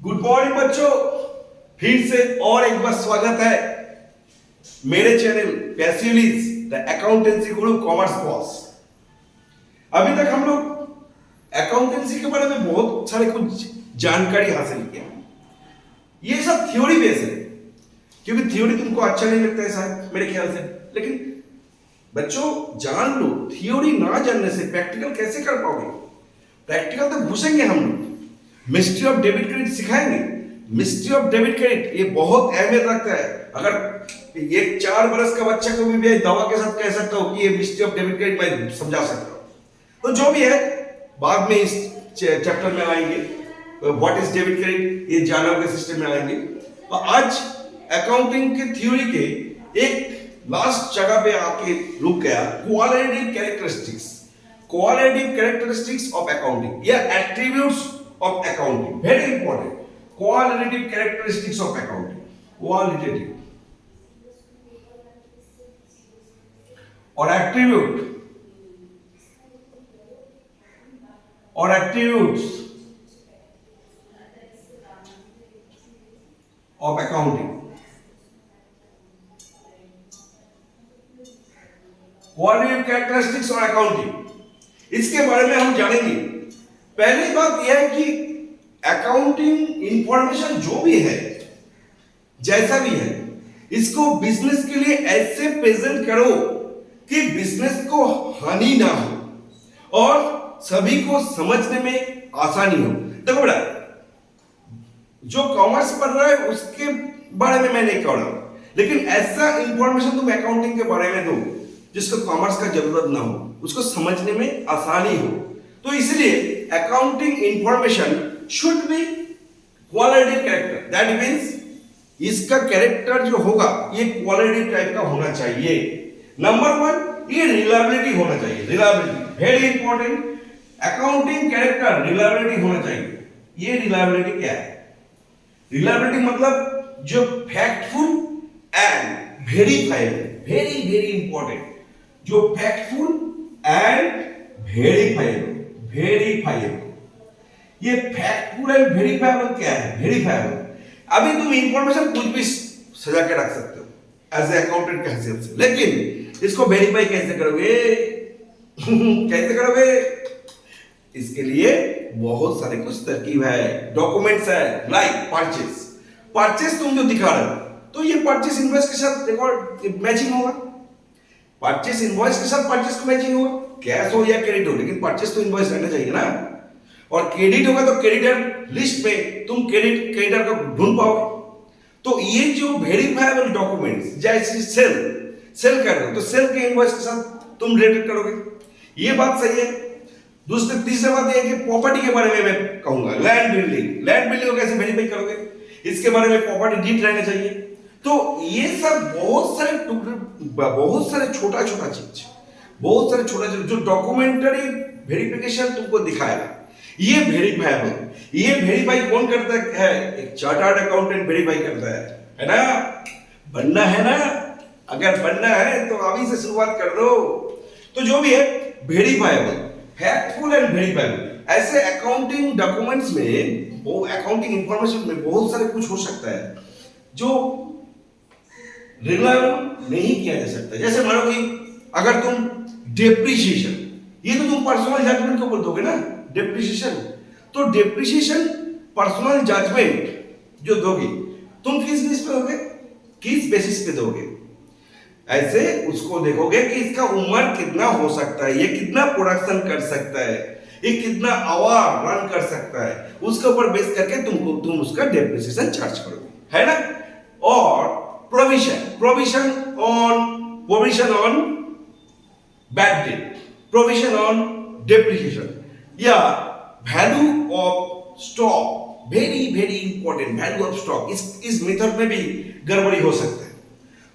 Good morning बच्चों, फिर से और एक बार स्वागत है मेरे channel पैसिवलीज the accountancy Guru commerce boss. अभी तक हम लोग अकाउंटेंसी के बारे में बहुत सारे कुछ जानकारी हासिल किया। ये सब थ्योरी बेस है, क्योंकि थ्योरी तुमको अच्छा नहीं लगता है शायद मेरे ख्याल से, लेकिन बच्चों जान लो, थ्योरी ना जानने से प्रैक्टिकल कैसे कर पाओगे। प्रैक्टिकल तो घुसेंगे हम लोग, मिस्ट्री ऑफ डेबिट क्रेडिट सिखाएंगे। मिस्ट्री ऑफ डेबिट क्रेडिट ये बहुत अहमियत रखता है। अगर ये 4 बरस का बच्चा को भी मैं दवा के साथ कह सकता हूँ कि ये मिस्ट्री ऑफ डेबिट क्रेडिट मैं समझा सकता हूँ। तो जो भी है बाद में इस चैप्टर में आएंगे, व्हाट इज डेबिट क्रेडिट ये जानव के सिस्टम में आएंगे। तो आज अकाउंटिंग के थ्योरी के एक लास्ट जगह पे आके रुक गया, qualitative characteristics. Qualitative characteristics of accounting या attributes of accounting, very important. Qualitative characteristics of accounting. Qualitative or attributes of accounting. Qualitative characteristics of accounting, इसके बारे में हम जानेंगे। पहली बात यह है कि अकाउंटिंग इंफॉर्मेशन जो भी है, जैसा भी है, इसको बिजनेस के लिए ऐसे प्रेजेंट करो कि बिजनेस को हानि ना हो और सभी को समझने में आसानी हो। देखो बेटा, जो कॉमर्स पढ़ रहा है उसके बारे में मैं नहीं कह रहा हूं, लेकिन ऐसा इंफॉर्मेशन तुम अकाउंटिंग के बारे में दो जिसको कॉमर्स का जरूरत ना हो, उसको समझने में आसानी हो। तो इसलिए accounting information should be quality character. That means इसका कैरेक्टर जो होगा ये क्वालिटी टाइप का होना चाहिए। नंबर 1, ये रिलायबिलिटी होना चाहिए। Reliability very important. Accounting character reliability होना चाहिए। ये रिलायबिलिटी क्या है? रिलायबिलिटी मतलब जो factful and verifiable, very very important, जो फैक्टफुल एंड वेरीफाइबल। ये फैक्टफुल एंड वेरीफाइबल क्या है? वेरीफाइबल, अभी तुम इंफॉर्मेशन कुछ भी सजा के रख सकते हो एज ए अकाउंटेंट के हैसियत से, लेकिन इसको वेरीफाई कैसे करोगे? कैसे करोगे? इसके लिए बहुत सारे कुछ तरकीब है, डॉक्यूमेंट्स है। लाइक परचेस तुम जो दिखा रहे हो, तो ये परचेस इनवॉइस के साथ रिकॉर्ड मैचिंग होगा। परचेस इनवॉइस के साथ परचेस को मैचिंग होगा, कैश हो या क्रेडिट हो, लेकिन परचेस तो इनवॉइस रहना चाहिए ना। और क्रेडिट होगा तो क्रेडिटर लिस्ट में तुम क्रेडिटर को ढूंढ पाओगे। तो ये जो वेरीफाइबल डॉक्यूमेंट्स, जैसे सेल कर रहे हो तो सेल के इनवॉइस के साथ तुम रिलेटेड करोगे, ये बात सही है। तीसरी बात यह है कि प्रॉपर्टी के बारे में मैं कहूंगा, लैंड बिल्डिंग को कैसे वेरीफाई करोगे? इसके बारे में प्रॉपर्टी डीड रहना चाहिए। तो ये सब बहुत सारे टुकड़े, बहुत सारे छोटा चीज, बहुत सारे छोटा जो डॉक्यूमेंटरी वेरिफिकेशन तुमको दिखाएगा, ये वेरीफाइबल। ये वेरीफाई कौन करता है? एक चार्टर्ड अकाउंटेंट वेरीफाई करता है ना? बनना है ना? अगर बनना है तो अभी से शुरुआत कर दो। तो जो भी है वेरीफाइबल, फैक्टफुल एंड वेरीफाइबल, ऐसे अकाउंटिंग डॉक्यूमेंट्स में, वो अकाउंटिंग इंफॉर्मेशन में बहुत सारे कुछ हो सकता है जो रिलायबल नहीं किया जा सकता। जैसे मानो कि अगर तुम डेप्रिसिएशन, ये तो तुम पर्सनल जजमेंट को बोल दोगे ना, डेप्रिसिएशन। तो डेप्रिसिएशन पर्सनल जजमेंट जो दोगे तुम किस बेसिस पे दोगे? किस बेसिस पे दोगे? ऐसे उसको देखोगे कि इसका उम्र कितना हो सकता है, ये कितना प्रोडक्शन कर सकता है, ये कितना आवर रन कर सकता है, उसके ऊपर बेस करके तुम उसका डेप्रिसिएशन चार्ज करोगे, है ना? और provision on bad debt, provision on depreciation या value of stock, very very important, value of stock. इस मेथड में भी गड़बड़ी हो सकता है।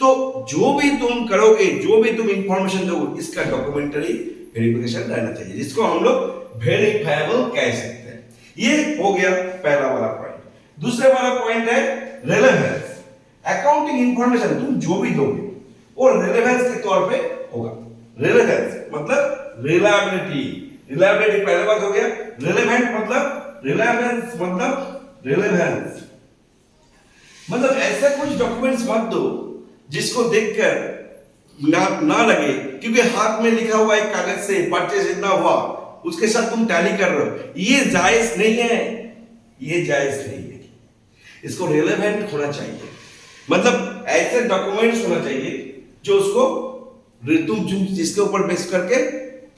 तो जो भी तुम करोगे, जो भी तुम इंफॉर्मेशन दोगे, इसका डॉक्यूमेंटरी वेरिफिकेशन रहना चाहिए, जिसको हम लोग वेरीफाइबल कह सकते हैं। ये हो गया पहला वाला पॉइंट। दूसरा वाला पॉइंट है रेलेवेंस। अकाउंटिंग इंफॉर्मेशन तुम जो भी दोगे वो रेलेवेंस के तौर पे होगा। रेलेवेंस मतलब रिलायबिलिटी। रिलायबिलिटी पहले बात हो गया। रिलेवेंट मतलब, रिलायबेंस मतलब रिलेवेंस मतलब ऐसा कुछ डॉक्यूमेंट्स मत दो जिसको देखकर ना लगे क्योंकि हाथ में लिखा हुआ एक कागज से परचेज इतना हुआ उसके साथ तुम टैली कर रहे हो, ये जायज नहीं है, ये जायज नहीं है। इसको रिलेवेंट होना चाहिए, मतलब ऐसे डॉक्यूमेंट्स होना चाहिए जो उसको तुम जिसके ऊपर बेस करके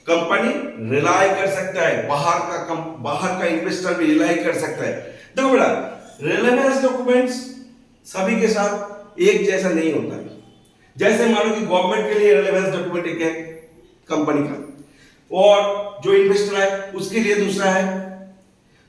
कंपनी रिलाई कर सकता है, बाहर का इन्वेस्टर भी रिलाई कर सकता है। देखो बेटा, रिलेवेंस डॉक्यूमेंट्स सभी के साथ एक जैसा नहीं होता है। जैसे मानो कि गवर्नमेंट के लिए रिलेवेंस डॉक्यूमेंट एक है कंपनी का, और जो इन्वेस्टर है उसके लिए दूसरा है,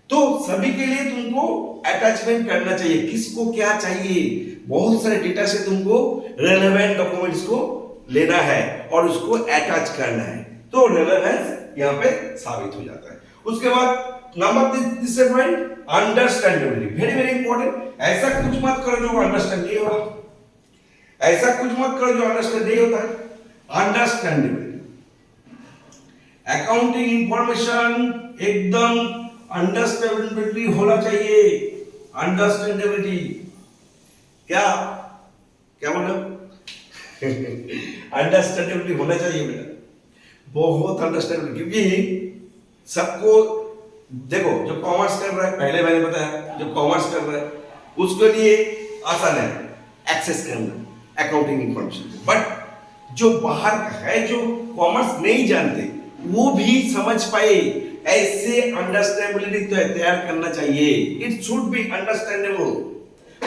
तो सभी के लिए तुमको अटैचमेंट करना चाहिए। किसको क्या चाहिए, बहुत सारे डेटा से तुमको रिलेवेंट डॉक्यूमेंट्स को लेना है और उसको अटैच करना है, तो रिलेवेंस यहाँ पे साबित हो जाता है। उसके बाद नंबर तीसरे point, understandability, very very important. ऐसा कुछ मत करो जो अंडरस्टैंड नहीं होगा, ऐसा कुछ मत करो जो अंडरस्टैंड नहीं होता है। अंडरस्टैंडेबिलिटी, अकाउंटिंग इंफॉर्मेशन एकदम अंडरस्टैंडेबिलिटी होना चाहिए। अंडरस्टैंडेबिलिटी क्या क्या बोल अंडरस्टैंडेबिलिटी होना चाहिए बेटा, बहुत अंडरस्टैंडेबिलिटी, क्योंकि सबको देखो जो कॉमर्स कर रहा है, पहले मैंने बताया जो कॉमर्स कर रहा है उसके लिए आसान है एक्सेस करना अकाउंटिंग इंफॉर्मेशन, बट जो बाहर का है जो कॉमर्स नहीं जानते वो भी समझ पाए, ऐसे अंडरस्टैंडेबिलिटी तो तैयार करना चाहिए। It should be understandable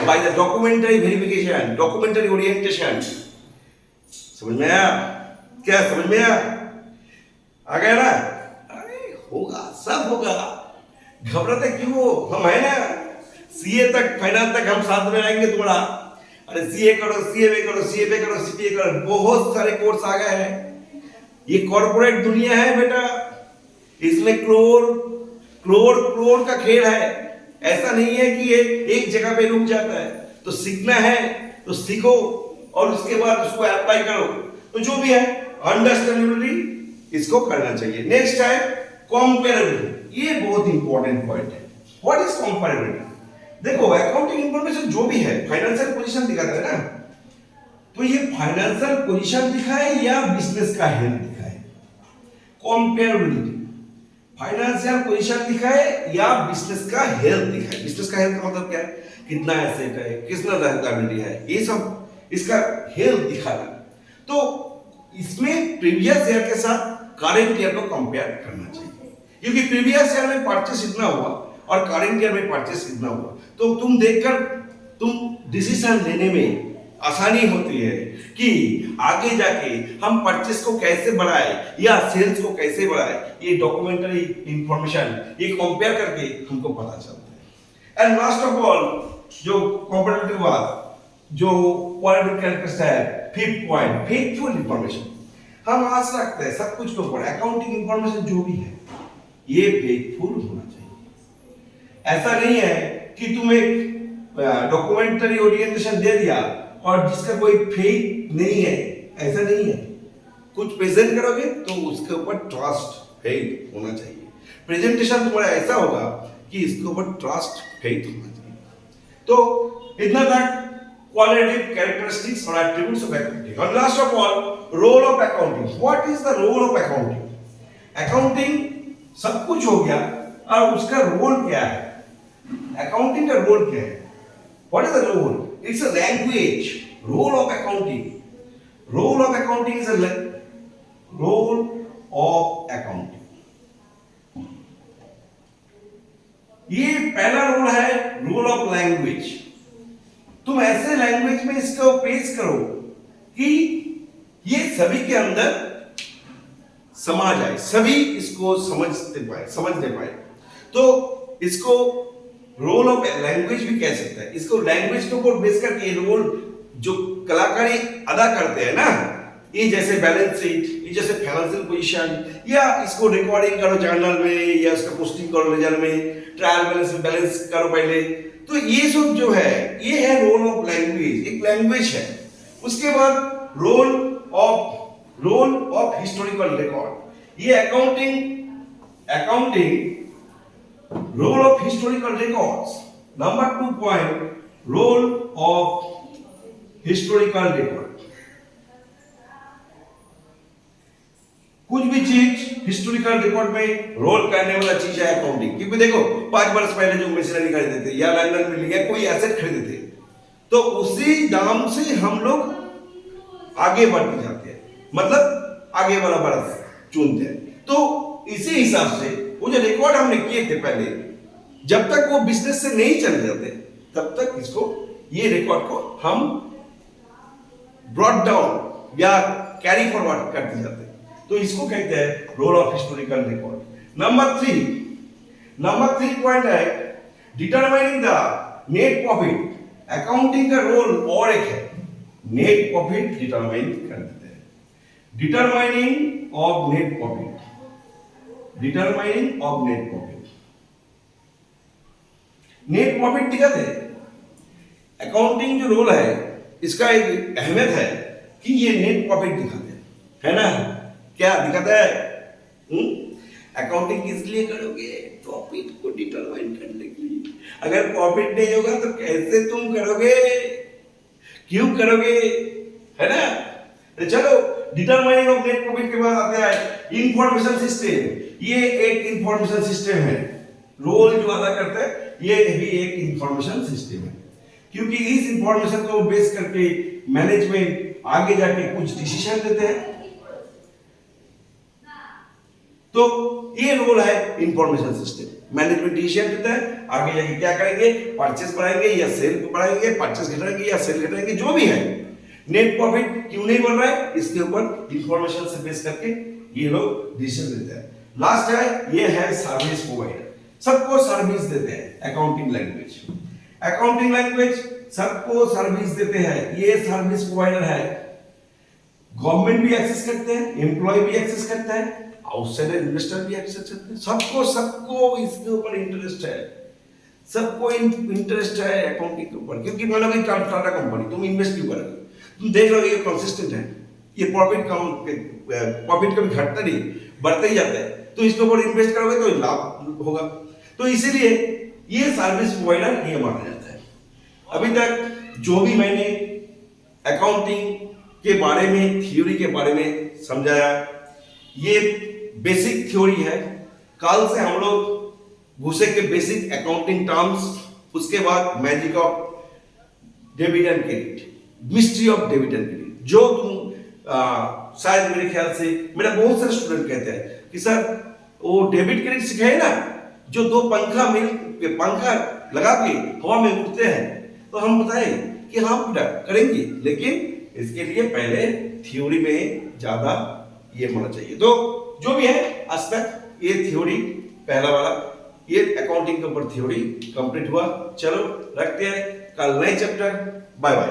by the documentary verification, documentary orientation. समझ में आया क्या? समझ में आ गया ना? अरे होगा, सब होगा, घबराते क्यों हो? हम है ना, सीए तक फाइनल तक हम साथ में रहेंगे तुम्हारा। अरे सीए करो, सीएबी करो, सीएबी करो, सीपीए करो, बहुत सारे कोर्स आ गए हैं। ये कॉर्पोरेट दुनिया है बेटा, इसमें क्रोर का खेल है। ऐसा नहीं है कि ये एक जगह पे रुक जाता है, तो सीखना है तो सीखो और उसके बाद उसको अप्लाई करो। तो जो भी है अंडरस्टैंडेबिलिटी इसको करना चाहिए। नेक्स्ट है कंपैरेबिलिटी, ये बहुत इंपॉर्टेंट पॉइंट है। What is comparability? देखो अकाउंटिंग इंफॉर्मेशन जो भी है फाइनेंशियल पोजीशन दिखाता है ना, तो ये फाइनेंशियल पोजीशन दिखाए या बिजनेस का हेल्थ दिखाए? कंपैरेबिलिटी, फाइनेंशियल पोजीशन दिखाए या बिजनेस का हेल्थ दिखाए? बिजनेस का हेल्थ का मतलब क्या है? कितना एसेट है, कितना लायबिलिटी है, ये सब इसका हेल्थ दिखाना। तो इसमें प्रीवियस ईयर के साथ करंट ईयर को कंपेयर करना चाहिए, क्योंकि प्रीवियस ईयर में परचेस इतना हुआ और करंट ईयर में परचेस इतना हुआ, तो तुम देखकर तुम डिसीजन लेने में आसानी होती है कि आगे जाके हम परचेस को कैसे बढ़ाए या सेल्स को कैसे बढ़ाए। ये डॉक्यूमेंटरी इंफॉर्मेशन ये कंपेयर करके हमको पता चलता है। एंड लास्ट ऑफ ऑल जो कॉम्पिटिटिव बात जो पॉइंट कैरेक्टरिस्टिक है, फिफ्थ पॉइंट फेथफुल इंफॉर्मेशन। हम आस रखते हैं सब कुछ के ऊपर, अकाउंटिंग इंफॉर्मेशन जो भी है ये फेथफुल होना चाहिए। ऐसा नहीं है कि तुम एक डॉक्यूमेंटरी ओरिएंटेशन दे दिया और जिसका कोई फेथ नहीं है, ऐसा नहीं है। कुछ प्रेजेंट करोगे तो उसके ऊपर ट्रस्ट फेथ होना चाहिए। प्रेजेंटेशन तुम्हारा ऐसा होगा कि इसके ऊपर ट्रस्ट फेथ होना चाहिए। तो इतना तक क्वालिटेटिव कैरेक्टरिस्टिक्स और एट्रिब्यूट्स ऑफ अकाउंटिंग। और last of all role of accounting. What is the role of accounting? Accounting सब कुछ हो गया और उसका रोल क्या है? अकाउंटिंग का रोल क्या है? What is the role? It's a language. Role of accounting. Role of accounting is a role of accounting. ये पहला रोल है रोल ऑफ लैंग्वेज। तुम ऐसे लैंग्वेज में इसको पेश करो कि ये सभी के अंदर समा जाए, सभी इसको समझते पाए। तो इसको रोल ऑफ लैंग्वेज भी कह सकता है। इसको लैंग्वेज के ऊपर बेस करके रोल जो कलाकारी अदा करते हैं ना, ये जैसे बैलेंस शीट, ये जैसे फाइनेंशियल पोजीशन, या इसको रिकॉर्डिंग करो जर्नल में या उसका पोस्टिंग करो लेजर में, ट्रायल बैलेंस करो पहले, तो ये सब जो है ये है रोल ऑफ लैंग्वेज, एक लैंग्वेज है। उसके बाद रोल ऑफ हिस्टोरिकल रिकॉर्ड। ये accounting role of historical records, number 2 point, role of historical record. कुछ भी चीज हिस्टोरिकल रिकॉर्ड में रोल करने वाला चीज है अकाउंटिंग। क्योंकि देखो 5 वर्ष पहले जो मशीनरी खरीदे थे या लंदन में लिया कोई एसेट खरीदे थे, तो उसी दाम से हम लोग आगे बढ़ते जाते हैं, मतलब आगे वाला वर्ष चुनते हैं। तो इसी हिसाब से वो जो रिकॉर्ड हमने किए थे पहले, जब तक वो बिजनेस से नहीं चले जाते तब तक इसको, ये रिकॉर्ड को हम ब्रॉट डाउन या कैरी फॉरवर्ड करते जाते हैं। तो इसको कहते हैं role of historical record. Number 3 point है determining the net profit. Accounting का रोल और एक है, नेट प्रॉफिट डिटरमाइन कर देते हैं। Determining of net profit, determining of net profit. Net profit दिखाते हैं। अकाउंटिंग जो रोल है इसका एक अहमियत है कि ये नेट प्रॉफिट दिखाते हैं, है ना? क्या दिखाता है? अकाउंटिंग किस लिए करोगे? प्रॉफिट को डिटरमाइन करने के लिए। अगर प्रॉफिट नहीं होगा तो कैसे तुम करोगे, क्यों करोगे, है ना? तो चलो, डिटरमाइनिंग ऑफ नेट प्रॉफिट के बाद आता है इंफॉर्मेशन सिस्टम। ये एक इंफॉर्मेशन सिस्टम है, रोल जो अदा करता है ये भी एक इंफॉर्मेशन सिस्टम है। क्योंकि इस इंफॉर्मेशन को बेस करके मैनेजमेंट आगे जाके कुछ डिसीजन लेते हैं। तो ये रोल है इंफॉर्मेशन सिस्टम। मैनेजमेंट डिसीजन लेता है आगे जाके क्या करेंगे, परचेस बढ़ाएंगे या सेल बढ़ाएंगे, परचेस घटाएंगे या सेल घटाएंगे, जो भी है। नेट प्रॉफिट क्यों नहीं बढ़ रहा है, इसके ऊपर इंफॉर्मेशन से बेस करके ये लोग डिसीजन लेते हैं। लास्ट है, ये है सर्विस प्रोवाइडर। सबको सर्विस देते हैं अकाउंटिंग लैंग्वेज। अकाउंटिंग लैंग्वेज सबको सर्विस देते हैं, ये सर्विस प्रोवाइडर है। गवर्नमेंट भी एक्सेस करते हैं, एम्प्लॉय भी एक्सेस करता है, आउटसाइडर इन्वेस्टर भी एक्सेस करते हैं। सबको इसके ऊपर इंटरेस्ट है, सबको इंटरेस्ट है अकाउंटिंग के ऊपर। क्योंकि मान लो कि टाटा कंपनी, तुम इन्वेस्ट क्यों करोगे? तुम देख रहे हो ये कंसिस्टेंट है, ये प्रॉफिट कभी घटता नहीं, बढ़ता ही जाता है, तो इसके ऊपर इन्वेस्ट करोगे तो लाभ होगा। तो इसीलिए ये सर्विस प्रोवाइडर ये माना जाता है। अभी तक जो भी मैंने अकाउंटिंग के बारे में, थ्योरी के बारे में समझाया, ये बेसिक थ्योरी है। कल से हम लोग घुसेंगे बेसिक अकाउंटिंग टर्म्स, उसके बाद magic of debit and credit, mystery of debit and credit, जो तुम शायद मेरे ख्याल से मेरा बहुत सारे स्टूडेंट कहते हैं कि सर वो डेबिट क्रेडिट सिखाए ना, जो दो पंखा लगा के हवा में उड़ते हैं, तो हम बताएं कि हाँ बेटा करेंगे, लेकिन इसके लिए पहले थ्योरी में ज्यादा ये होना चाहिए। तो जो भी है आज तक ये थ्योरी पहला वाला, ये अकाउंटिंग के ऊपर थ्योरी कंप्लीट हुआ। चलो रखते हैं, कल नए चैप्टर। Bye bye.